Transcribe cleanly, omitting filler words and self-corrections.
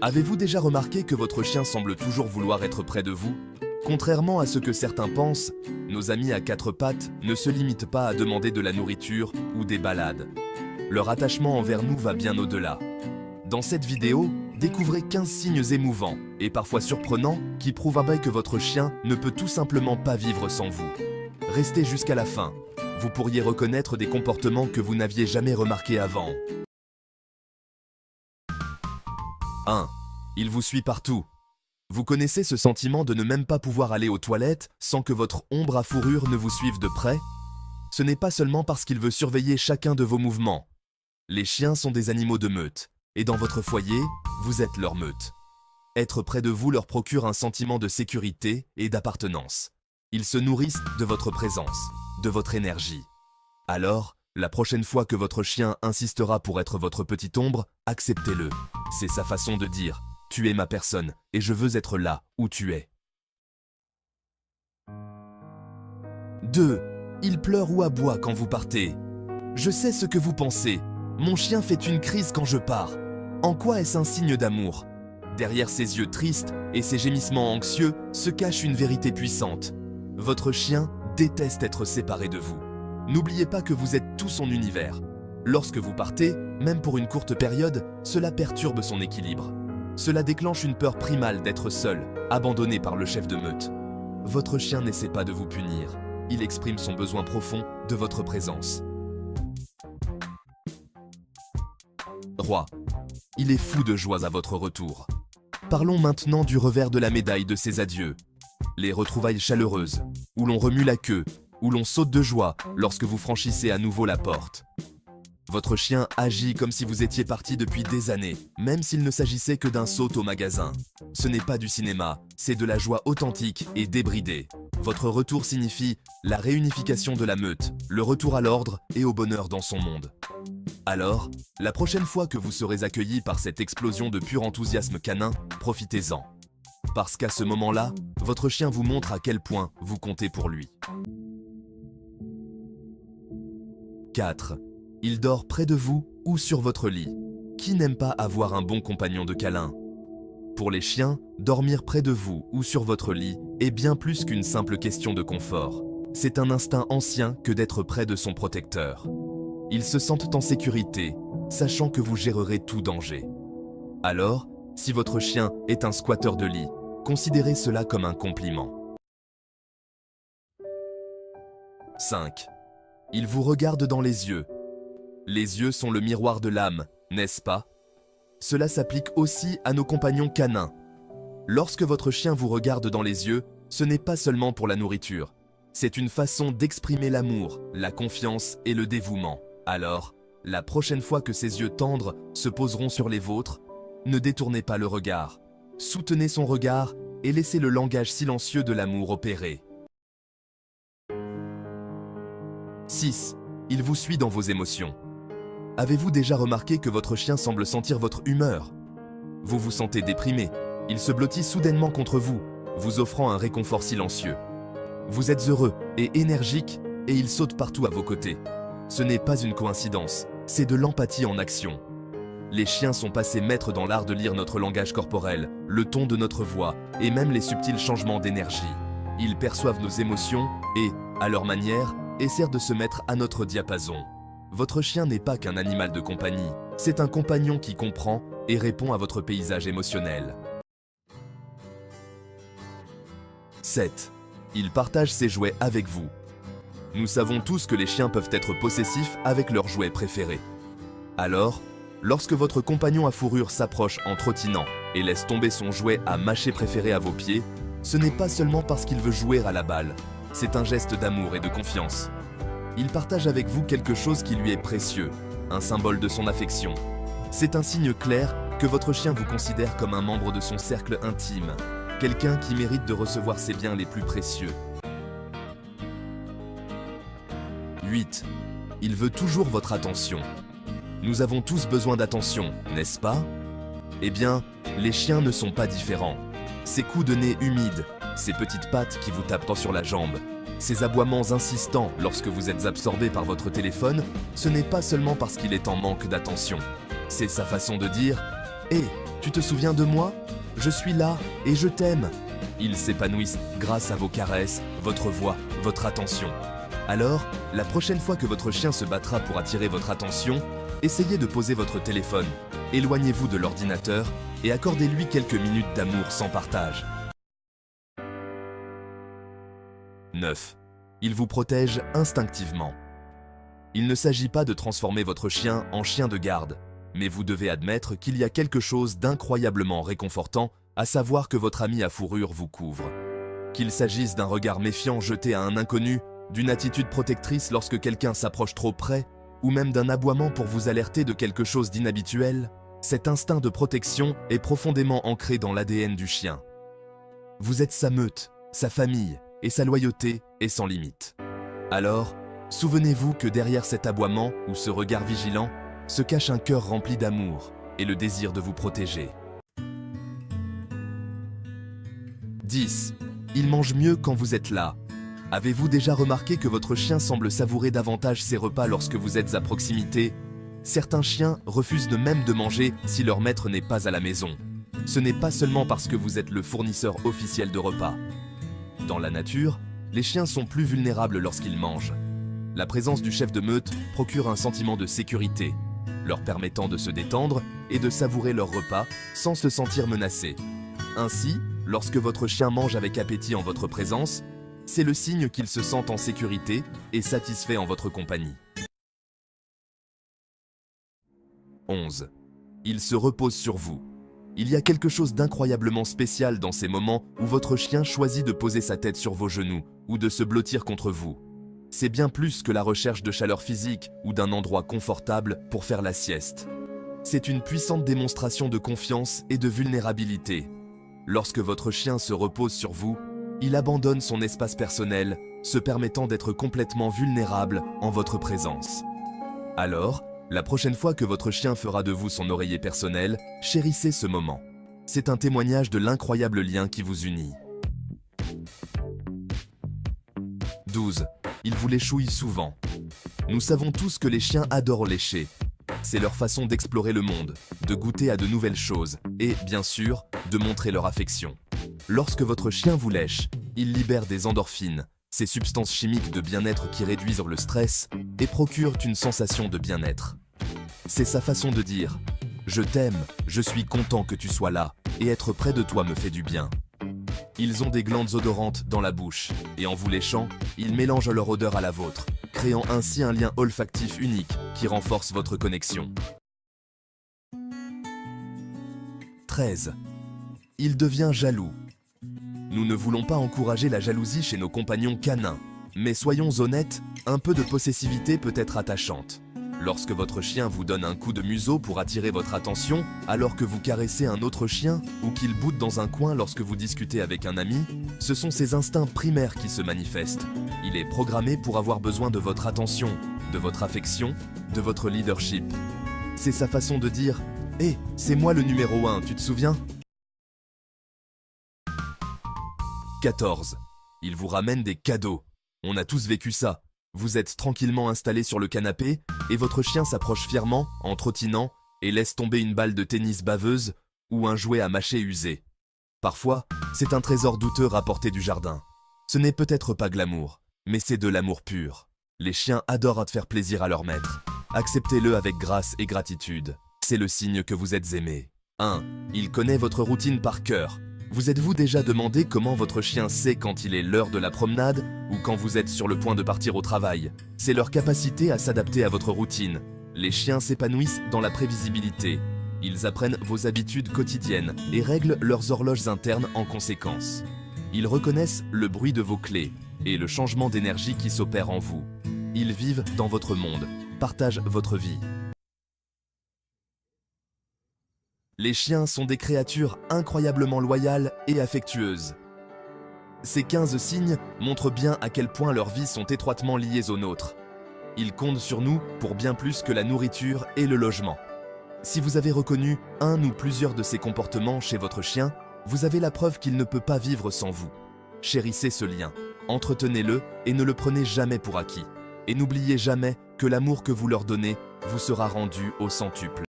Avez-vous déjà remarqué que votre chien semble toujours vouloir être près de vous? Contrairement à ce que certains pensent, nos amis à quatre pattes ne se limitent pas à demander de la nourriture ou des balades. Leur attachement envers nous va bien au-delà. Dans cette vidéo, découvrez 15 signes émouvants et parfois surprenants qui prouvent que votre chien ne peut tout simplement pas vivre sans vous. Restez jusqu'à la fin. Vous pourriez reconnaître des comportements que vous n'aviez jamais remarqués avant. 1. Il vous suit partout. Vous connaissez ce sentiment de ne même pas pouvoir aller aux toilettes sans que votre ombre à fourrure ne vous suive de près? Ce n'est pas seulement parce qu'il veut surveiller chacun de vos mouvements. Les chiens sont des animaux de meute, et dans votre foyer, vous êtes leur meute. Être près de vous leur procure un sentiment de sécurité et d'appartenance. Ils se nourrissent de votre présence, de votre énergie. Alors, la prochaine fois que votre chien insistera pour être votre petite ombre, acceptez-le. C'est sa façon de dire « Tu es ma personne et je veux être là où tu es ». 2. Il pleure ou aboie quand vous partez. Je sais ce que vous pensez. Mon chien fait une crise quand je pars. En quoi est-ce un signe d'amour? Derrière ses yeux tristes et ses gémissements anxieux se cache une vérité puissante. Votre chien déteste être séparé de vous. N'oubliez pas que vous êtes tout son univers. Lorsque vous partez, même pour une courte période, cela perturbe son équilibre. Cela déclenche une peur primale d'être seul, abandonné par le chef de meute. Votre chien n'essaie pas de vous punir. Il exprime son besoin profond de votre présence. 3. Il est fou de joie à votre retour. Parlons maintenant du revers de la médaille de ces adieux. Les retrouvailles chaleureuses, où l'on remue la queue, où l'on saute de joie lorsque vous franchissez à nouveau la porte. Votre chien agit comme si vous étiez parti depuis des années, même s'il ne s'agissait que d'un saut au magasin. Ce n'est pas du cinéma, c'est de la joie authentique et débridée. Votre retour signifie la réunification de la meute, le retour à l'ordre et au bonheur dans son monde. Alors, la prochaine fois que vous serez accueilli par cette explosion de pur enthousiasme canin, profitez-en. Parce qu'à ce moment-là, votre chien vous montre à quel point vous comptez pour lui. 4. Il dort près de vous ou sur votre lit. Qui n'aime pas avoir un bon compagnon de câlin? Pour les chiens, dormir près de vous ou sur votre lit est bien plus qu'une simple question de confort. C'est un instinct ancien que d'être près de son protecteur. Ils se sentent en sécurité, sachant que vous gérerez tout danger. Alors, si votre chien est un squatteur de lit, considérez cela comme un compliment. 5. Il vous regarde dans les yeux. Les yeux sont le miroir de l'âme, n'est-ce pas? Cela s'applique aussi à nos compagnons canins. Lorsque votre chien vous regarde dans les yeux, ce n'est pas seulement pour la nourriture. C'est une façon d'exprimer l'amour, la confiance et le dévouement. Alors, la prochaine fois que ses yeux tendres se poseront sur les vôtres, ne détournez pas le regard. Soutenez son regard et laissez le langage silencieux de l'amour opérer. 6. Il vous suit dans vos émotions. Avez-vous déjà remarqué que votre chien semble sentir votre humeur? Vous vous sentez déprimé. Il se blottit soudainement contre vous, vous offrant un réconfort silencieux. Vous êtes heureux et énergique et il saute partout à vos côtés. Ce n'est pas une coïncidence, c'est de l'empathie en action. Les chiens sont passés maîtres dans l'art de lire notre langage corporel, le ton de notre voix et même les subtils changements d'énergie. Ils perçoivent nos émotions et, à leur manière, essaient de se mettre à notre diapason. Votre chien n'est pas qu'un animal de compagnie, c'est un compagnon qui comprend et répond à votre paysage émotionnel. 7. Il partage ses jouets avec vous. Nous savons tous que les chiens peuvent être possessifs avec leurs jouets préférés. Alors, lorsque votre compagnon à fourrure s'approche en trottinant et laisse tomber son jouet à mâcher préféré à vos pieds, ce n'est pas seulement parce qu'il veut jouer à la balle, c'est un geste d'amour et de confiance. Il partage avec vous quelque chose qui lui est précieux, un symbole de son affection. C'est un signe clair que votre chien vous considère comme un membre de son cercle intime, quelqu'un qui mérite de recevoir ses biens les plus précieux. 8. Il veut toujours votre attention. Nous avons tous besoin d'attention, n'est-ce pas? Eh bien, les chiens ne sont pas différents. Ces coups de nez humides, ces petites pattes qui vous tapent tant sur la jambe, ces aboiements insistants lorsque vous êtes absorbé par votre téléphone, ce n'est pas seulement parce qu'il est en manque d'attention. C'est sa façon de dire « Hé, tu te souviens de moi? Je suis là et je t'aime !» Ils s'épanouissent grâce à vos caresses, votre voix, votre attention. Alors, la prochaine fois que votre chien se battra pour attirer votre attention, essayez de poser votre téléphone, éloignez-vous de l'ordinateur et accordez-lui quelques minutes d'amour sans partage. 9. Il vous protège instinctivement. Il ne s'agit pas de transformer votre chien en chien de garde, mais vous devez admettre qu'il y a quelque chose d'incroyablement réconfortant à savoir que votre ami à fourrure vous couvre. Qu'il s'agisse d'un regard méfiant jeté à un inconnu, d'une attitude protectrice lorsque quelqu'un s'approche trop près, ou même d'un aboiement pour vous alerter de quelque chose d'inhabituel, cet instinct de protection est profondément ancré dans l'ADN du chien. Vous êtes sa meute, sa famille, et sa loyauté est sans limite. Alors, souvenez-vous que derrière cet aboiement ou ce regard vigilant se cache un cœur rempli d'amour et le désir de vous protéger. 10. Il mange mieux quand vous êtes là. Avez-vous déjà remarqué que votre chien semble savourer davantage ses repas lorsque vous êtes à proximité? Certains chiens refusent de même de manger si leur maître n'est pas à la maison. Ce n'est pas seulement parce que vous êtes le fournisseur officiel de repas. Dans la nature, les chiens sont plus vulnérables lorsqu'ils mangent. La présence du chef de meute procure un sentiment de sécurité, leur permettant de se détendre et de savourer leur repas sans se sentir menacés. Ainsi, lorsque votre chien mange avec appétit en votre présence, c'est le signe qu'il se sent en sécurité et satisfait en votre compagnie. 11. Il se repose sur vous. Il y a quelque chose d'incroyablement spécial dans ces moments où votre chien choisit de poser sa tête sur vos genoux ou de se blottir contre vous. C'est bien plus que la recherche de chaleur physique ou d'un endroit confortable pour faire la sieste. C'est une puissante démonstration de confiance et de vulnérabilité. Lorsque votre chien se repose sur vous, il abandonne son espace personnel, se permettant d'être complètement vulnérable en votre présence. Alors, la prochaine fois que votre chien fera de vous son oreiller personnel, chérissez ce moment. C'est un témoignage de l'incroyable lien qui vous unit. 12. Il vous léchouille souvent. Nous savons tous que les chiens adorent lécher. C'est leur façon d'explorer le monde, de goûter à de nouvelles choses et, bien sûr, de montrer leur affection. Lorsque votre chien vous lèche, il libère des endorphines, ces substances chimiques de bien-être qui réduisent le stress et procurent une sensation de bien-être. C'est sa façon de dire « Je t'aime, je suis content que tu sois là et être près de toi me fait du bien ». Ils ont des glandes odorantes dans la bouche et en vous léchant, ils mélangent leur odeur à la vôtre, créant ainsi un lien olfactif unique qui renforce votre connexion. 13. Il devient jaloux. Nous ne voulons pas encourager la jalousie chez nos compagnons canins, mais soyons honnêtes, un peu de possessivité peut être attachante. Lorsque votre chien vous donne un coup de museau pour attirer votre attention, alors que vous caressez un autre chien, ou qu'il boude dans un coin lorsque vous discutez avec un ami, ce sont ses instincts primaires qui se manifestent. Il est programmé pour avoir besoin de votre attention, de votre affection, de votre leadership. C'est sa façon de dire « Hé, c'est moi le numéro 1, tu te souviens ?» 14. Il vous ramène des cadeaux. On a tous vécu ça. Vous êtes tranquillement installé sur le canapé et votre chien s'approche fièrement en trottinant et laisse tomber une balle de tennis baveuse ou un jouet à mâcher usé. Parfois, c'est un trésor douteux rapporté du jardin. Ce n'est peut-être pas glamour, mais c'est de l'amour pur. Les chiens adorent faire plaisir à leur maître. Acceptez-le avec grâce et gratitude. C'est le signe que vous êtes aimé. 1. Il connaît votre routine par cœur. Vous êtes-vous déjà demandé comment votre chien sait quand il est l'heure de la promenade ou quand vous êtes sur le point de partir au travail? C'est leur capacité à s'adapter à votre routine. Les chiens s'épanouissent dans la prévisibilité. Ils apprennent vos habitudes quotidiennes et règlent leurs horloges internes en conséquence. Ils reconnaissent le bruit de vos clés et le changement d'énergie qui s'opère en vous. Ils vivent dans votre monde, partagent votre vie. Les chiens sont des créatures incroyablement loyales et affectueuses. Ces 15 signes montrent bien à quel point leurs vies sont étroitement liées aux nôtres. Ils comptent sur nous pour bien plus que la nourriture et le logement. Si vous avez reconnu un ou plusieurs de ces comportements chez votre chien, vous avez la preuve qu'il ne peut pas vivre sans vous. Chérissez ce lien, entretenez-le et ne le prenez jamais pour acquis. Et n'oubliez jamais que l'amour que vous leur donnez vous sera rendu au centuple.